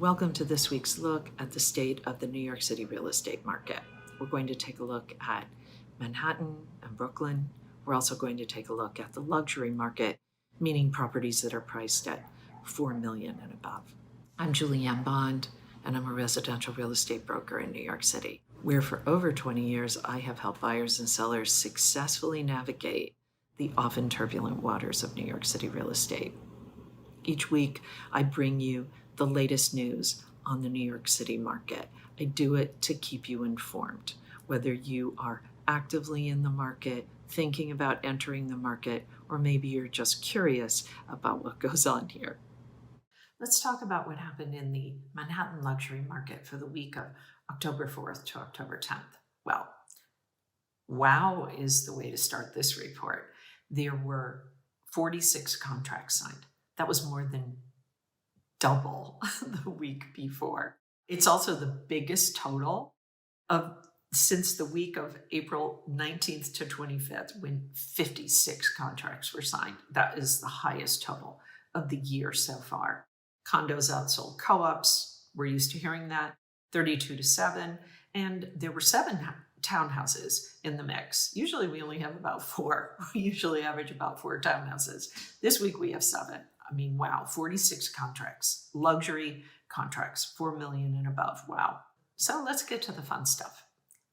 Welcome to this week's look at the state of the New York City real estate market. We're going to take a look at Manhattan and Brooklyn. We're also going to take a look at the luxury market, meaning properties that are priced at $4 million and above. I'm Julianne Bond, and I'm a residential real estate broker in New York City, where for over 20 years I have helped buyers and sellers successfully navigate the often turbulent waters of New York City real estate. Each week, I bring you the latest news on the New York City market. I do it to keep you informed, whether you are actively in the market, thinking about entering the market, or maybe you're just curious about what goes on here. Let's talk about what happened in the Manhattan luxury market for the week of October 4th to October 10th. Well, wow is the way to start this report. There were 46 contracts signed. That was more than double the week before. It's also the biggest total since the week of April 19th to 25th, when 56 contracts were signed. That is the highest total of the year so far. Condos outsold co-ops, we're used to hearing that, 32 to 7, and there were 7 townhouses in the mix. Usually we only have about 4. We usually average about 4 townhouses. This week we have 7. I mean, wow, 46 contracts, luxury contracts, $4 million and above. Wow. So let's get to the fun stuff.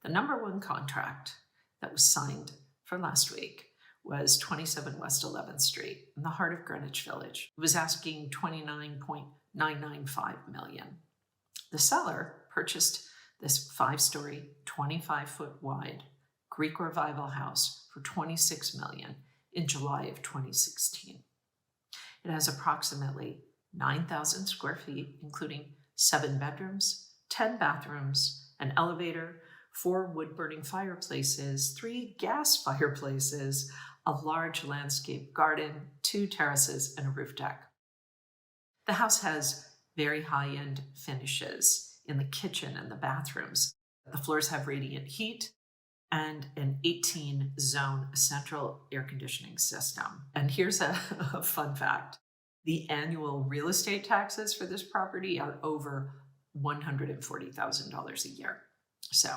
The number one contract that was signed for last week was 27 West 11th Street in the heart of Greenwich Village. It was asking $29.995 million. The seller purchased this 5-story, 25-foot wide Greek Revival house for $26 million in July of 2016. It has approximately 9,000 square feet, including 7 bedrooms, 10 bathrooms, an elevator, 4 wood-burning fireplaces, 3 gas fireplaces, a large landscape garden, 2 terraces, and a roof deck. The house has very high-end finishes in the kitchen and the bathrooms. The floors have radiant heat and an 18-zone central air conditioning system. And here's a fun fact. The annual real estate taxes for this property are over $140,000 a year. So,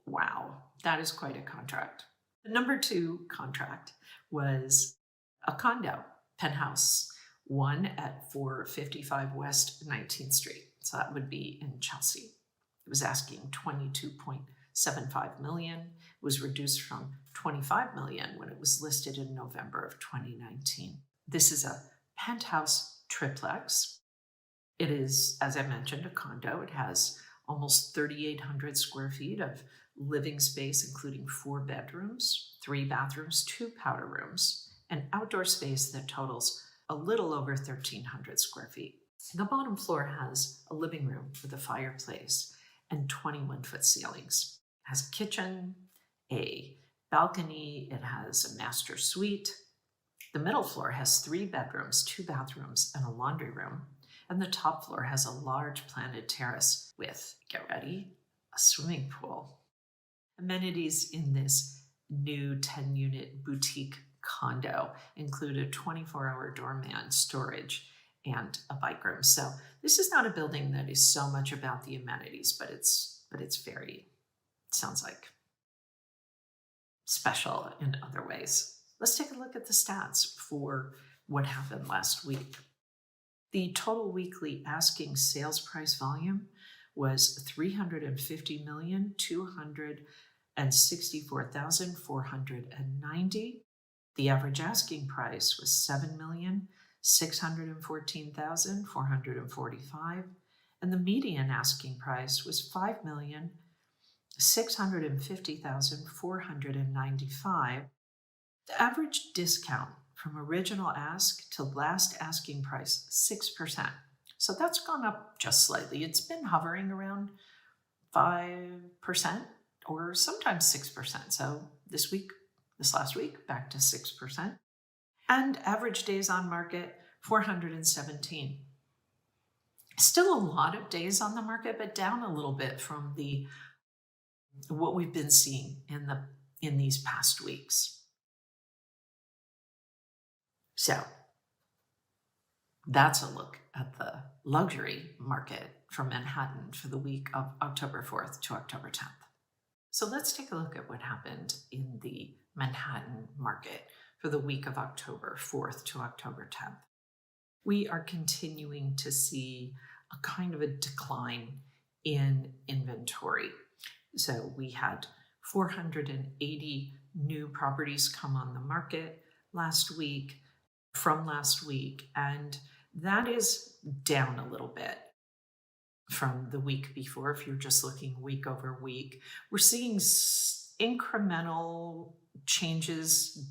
wow, that is quite a contract. The number 2 contract was a condo, penthouse, one at 455 West 19th Street. So that would be in Chelsea. It was asking $22.75 million. It was reduced from $25 million when it was listed in November of 2019. This is a penthouse triplex. It is, as I mentioned, a condo. It has almost 3,800 square feet of living space, including 4 bedrooms, 3 bathrooms, 2 powder rooms, and outdoor space that totals a little over 1,300 square feet. The bottom floor has a living room with a fireplace and 21-foot ceilings. It has a kitchen, a balcony, it has a master suite. The middle floor has 3 bedrooms, 2 bathrooms, and a laundry room. And the top floor has a large planted terrace with, get ready, a swimming pool. Amenities in this new 10-unit boutique condo include a 24-hour doorman, storage, and a bike room. So this is not a building that is so much about the amenities, but it's very, sounds like special in other ways. Let's take a look at the stats for what happened last week. The total weekly asking sales price volume was $350,264,490. The average asking price was $7,614,445, and the median asking price was $5,650,495. The average discount from original ask to last asking price, 6%. So that's gone up just slightly. It's been hovering around 5% or sometimes 6%. So this last week, back to 6%. And average days on market, 417. Still a lot of days on the market, but down a little bit from what we've been seeing in these past weeks. So that's a look at the luxury market for Manhattan for the week of October 4th to October 10th. So let's take a look at what happened in the Manhattan market for the week of October 4th to October 10th. We are continuing to see a kind of a decline in inventory. So we had 480 new properties come on the market last week, and that is down a little bit from the week before. If you're just looking week over week, we're seeing incremental changes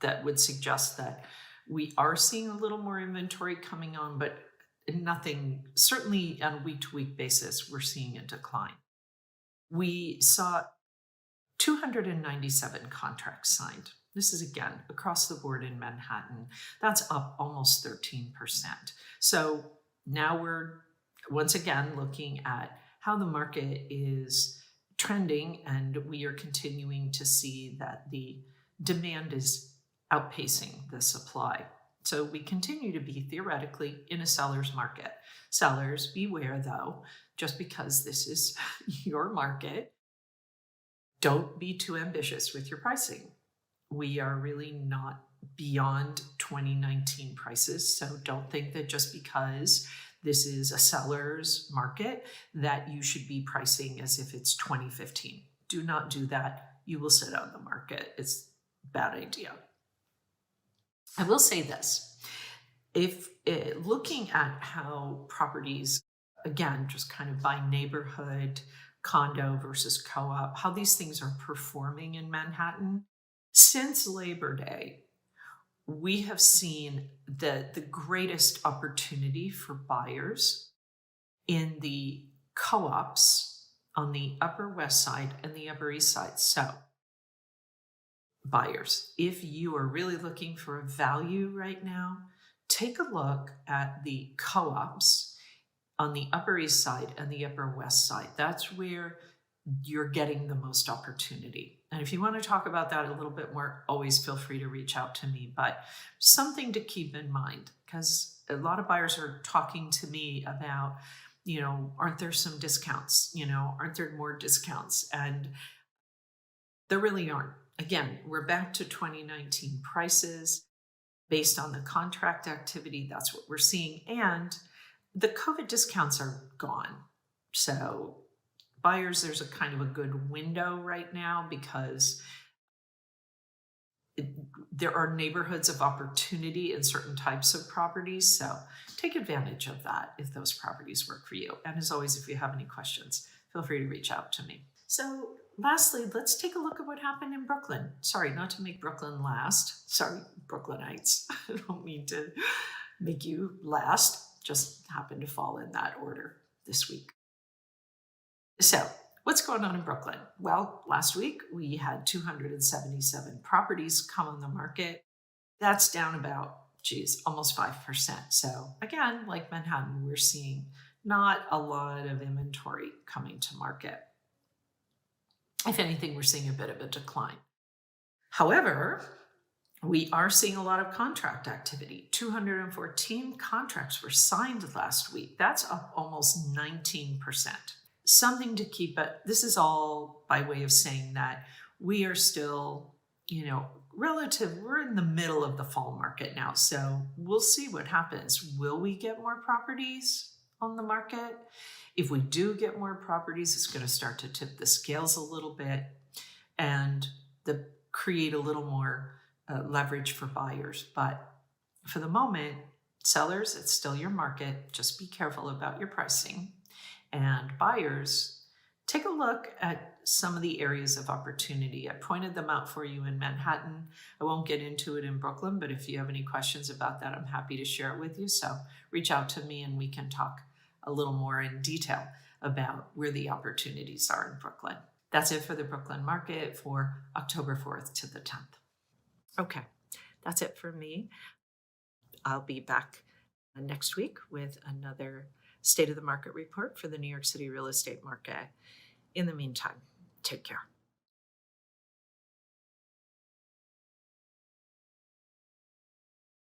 that would suggest that we are seeing a little more inventory coming on, but nothing, certainly on a week-to-week basis, we're seeing a decline. We saw 297 contracts signed. This is, again, across the board in Manhattan. That's up almost 13%. So now we're once again looking at how the market is trending, and we are continuing to see that the demand is outpacing the supply. So we continue to be theoretically in a seller's market. Sellers, beware though, just because this is your market, don't be too ambitious with your pricing. We are really not beyond 2019 prices, so don't think that just because this is a seller's market that you should be pricing as if it's 2015. Do not do that. You will sit on the market. It's a bad idea. I will say this. If looking at how properties, again, just kind of by neighborhood, condo versus co-op, how these things are performing in Manhattan, since Labor Day, we have seen the greatest opportunity for buyers in the co-ops on the Upper West Side and the Upper East Side. So buyers, if you are really looking for a value right now, take a look at the co-ops on the Upper East Side and the Upper West Side. That's where you're getting the most opportunity. And if you want to talk about that a little bit more, always feel free to reach out to me. But something to keep in mind, because a lot of buyers are talking to me about, aren't there some discounts? Aren't there more discounts? And there really aren't. Again, we're back to 2019 prices based on the contract activity. That's what we're seeing. And the COVID discounts are gone. So buyers, there's a kind of a good window right now because there are neighborhoods of opportunity in certain types of properties. So take advantage of that if those properties work for you. And as always, if you have any questions, feel free to reach out to me. So lastly, let's take a look at what happened in Brooklyn. Sorry, not to make Brooklyn last. Sorry, Brooklynites. I don't mean to make you last. Just happened to fall in that order this week. So what's going on in Brooklyn? Well, last week we had 277 properties come on the market. That's down about, almost 5%. So again, like Manhattan, we're seeing not a lot of inventory coming to market. If anything, we're seeing a bit of a decline. However, we are seeing a lot of contract activity. 214 contracts were signed last week. That's up almost 19%. Something to keep it. This is all by way of saying that we are still, we're in the middle of the fall market now. So we'll see what happens. Will we get more properties on the market? If we do get more properties, it's going to start to tip the scales a little bit and create a little more leverage for buyers. But for the moment, sellers, it's still your market. Just be careful about your pricing. And buyers, take a look at some of the areas of opportunity. I pointed them out for you in Manhattan. I won't get into it in Brooklyn, but if you have any questions about that, I'm happy to share it with you. So reach out to me and we can talk a little more in detail about where the opportunities are in Brooklyn. That's it for the Brooklyn market for October 4th to the 10th. Okay, that's it for me. I'll be back next week with another State of the Market report for the New York City real estate market. In the meantime, take care.